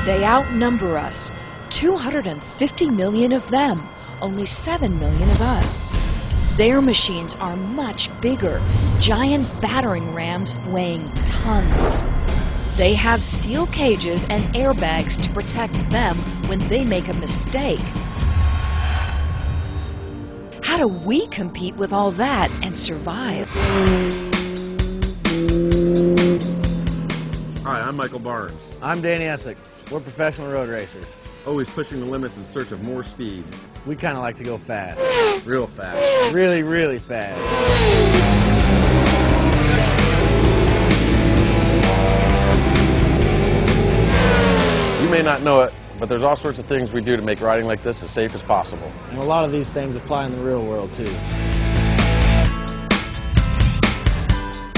They outnumber us. 250 million of them, only 7 million of us. Their machines are much bigger, giant battering rams weighing tons. They have steel cages and airbags to protect them when they make a mistake. How do we compete with all that and survive? Hi, I'm Michael Barnes. I'm Danny Essick. We're professional road racers. Always pushing the limits in search of more speed. We kind of like to go fast. Real fast. Really, really fast. You may not know it, but there's all sorts of things we do to make riding like this as safe as possible. And a lot of these things apply in the real world, too.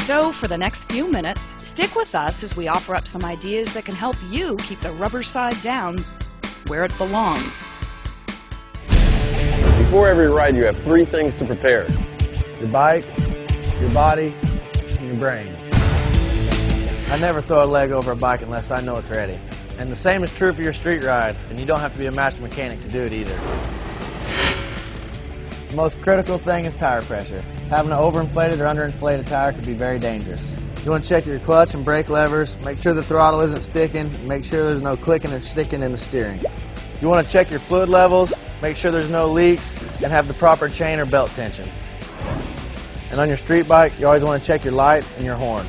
So for the next few minutes, stick with us as we offer up some ideas that can help you keep the rubber side down where it belongs. Before every ride, you have 3 things to prepare. Your bike, your body, and your brain. I never throw a leg over a bike unless I know it's ready. And the same is true for your street ride, and you don't have to be a master mechanic to do it either. The most critical thing is tire pressure. Having an overinflated or underinflated tire could be very dangerous. You want to check your clutch and brake levers, make sure the throttle isn't sticking, and make sure there's no clicking or sticking in the steering. You want to check your fluid levels, make sure there's no leaks, and have the proper chain or belt tension. And on your street bike, you always want to check your lights and your horn.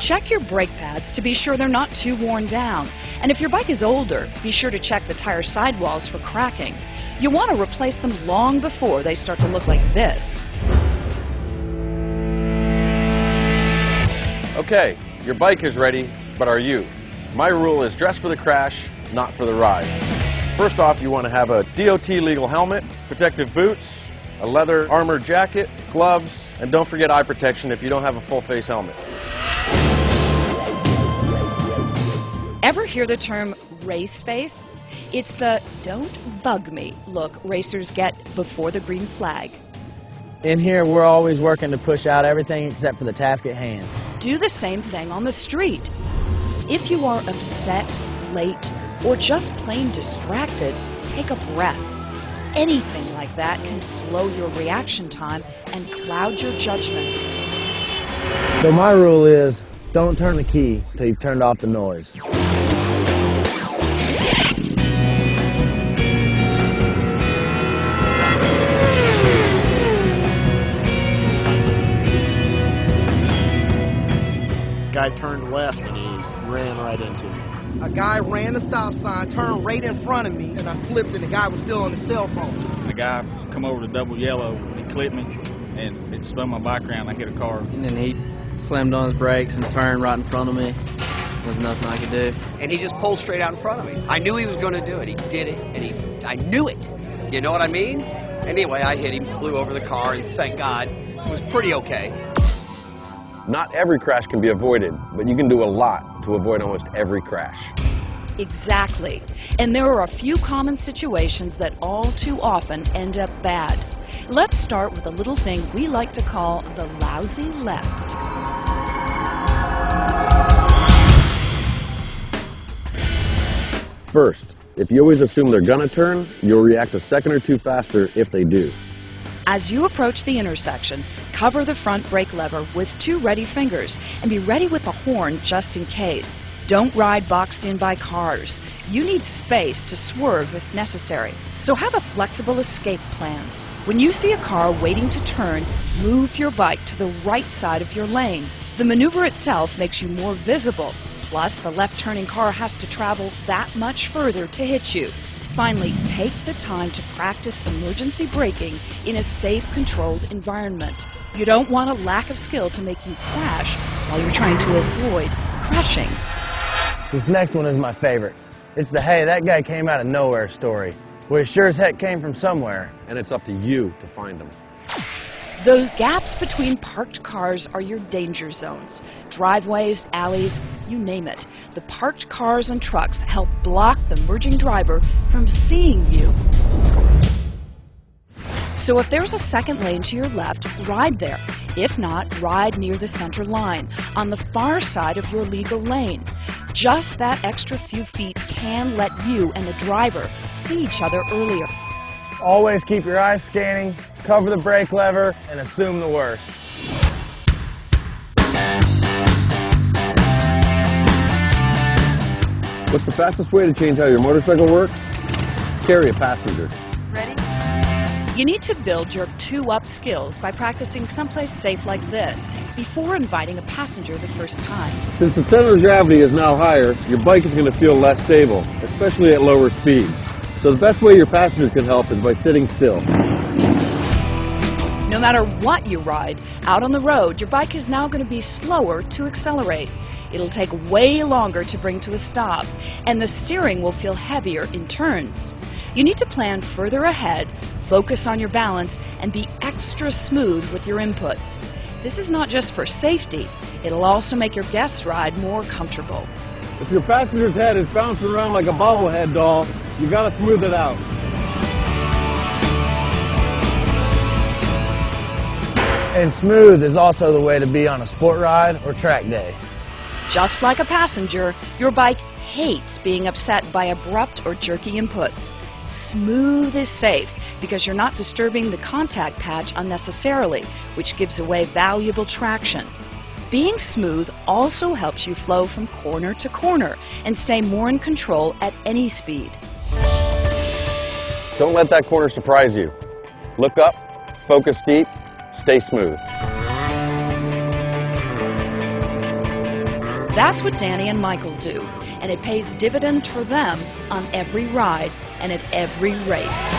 Check your brake pads to be sure they're not too worn down. And if your bike is older, be sure to check the tire sidewalls for cracking. You want to replace them long before they start to look like this. Okay, your bike is ready, but are you? My rule is dress for the crash, not for the ride. First off, you want to have a DOT legal helmet, protective boots, a leather armored jacket, gloves, and don't forget eye protection if you don't have a full face helmet. Ever hear the term race face? It's the don't bug me look racers get before the green flag. In here, we're always working to push out everything except for the task at hand. Do the same thing on the street. If you are upset, late, or just plain distracted, take a breath. Anything like that can slow your reaction time and cloud your judgment. So my rule is, don't turn the key until you've turned off the noise. Guy turned left and he ran right into me. A guy ran the stop sign, turned right in front of me, and I flipped and the guy was still on his cell phone. The guy come over to double yellow, he clipped me, and it spun my bike around. I hit a car. And then he slammed on his brakes and turned right in front of me. There's nothing I could do. And he just pulled straight out in front of me. I knew he was going to do it. He did it, and I knew it. You know what I mean? Anyway, I hit him, flew over the car, and thank God, it was pretty okay. Not every crash can be avoided, but you can do a lot to avoid almost every crash. Exactly. And there are a few common situations that all too often end up bad. Let's start with a little thing we like to call the lousy left. First, if you always assume they're gonna turn, you'll react a second or two faster if they do. As you approach the intersection, cover the front brake lever with 2 ready fingers and be ready with the horn just in case. Don't ride boxed in by cars. You need space to swerve if necessary. So have a flexible escape plan. When you see a car waiting to turn, move your bike to the right side of your lane. The maneuver itself makes you more visible. Plus, the left-turning car has to travel that much further to hit you. Finally, take the time to practice emergency braking in a safe, controlled environment. You don't want a lack of skill to make you crash while you're trying to avoid crashing. This next one is my favorite. It's the "hey, that guy came out of nowhere" story. Well, he sure as heck came from somewhere. And it's up to you to find them. Those gaps between parked cars are your danger zones. Driveways, alleys, you name it. The parked cars and trucks help block the merging driver from seeing you. So if there's a second lane to your left, ride there. If not, ride near the center line, on the far side of your legal lane. Just that extra few feet can let you and the driver see each other earlier. Always keep your eyes scanning, cover the brake lever, and assume the worst. What's the fastest way to change how your motorcycle works? Carry a passenger. You need to build your two-up skills by practicing someplace safe like this before inviting a passenger the first time. Since the center of gravity is now higher, your bike is going to feel less stable, especially at lower speeds. So the best way your passengers can help is by sitting still. No matter what you ride, out on the road, your bike is now going to be slower to accelerate. It'll take way longer to bring to a stop, and the steering will feel heavier in turns. You need to plan further ahead, focus on your balance, and be extra smooth with your inputs. This is not just for safety, it'll also make your guests' ride more comfortable. If your passenger's head is bouncing around like a bobblehead doll, you gotta smooth it out. And smooth is also the way to be on a sport ride or track day. Just like a passenger, your bike hates being upset by abrupt or jerky inputs. Smooth is safe because you're not disturbing the contact patch unnecessarily, which gives away valuable traction. Being smooth also helps you flow from corner to corner and stay more in control at any speed. Don't let that corner surprise you. Look up, focus deep, stay smooth. That's what Danny and Michael do, and it pays dividends for them on every ride and at every race.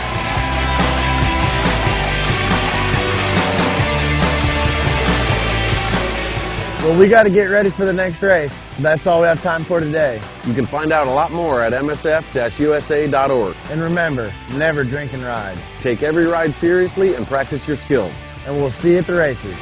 Well, we got to get ready for the next race, so that's all we have time for today. You can find out a lot more at msf-usa.org. And remember, never drink and ride. Take every ride seriously and practice your skills. And we'll see you at the races.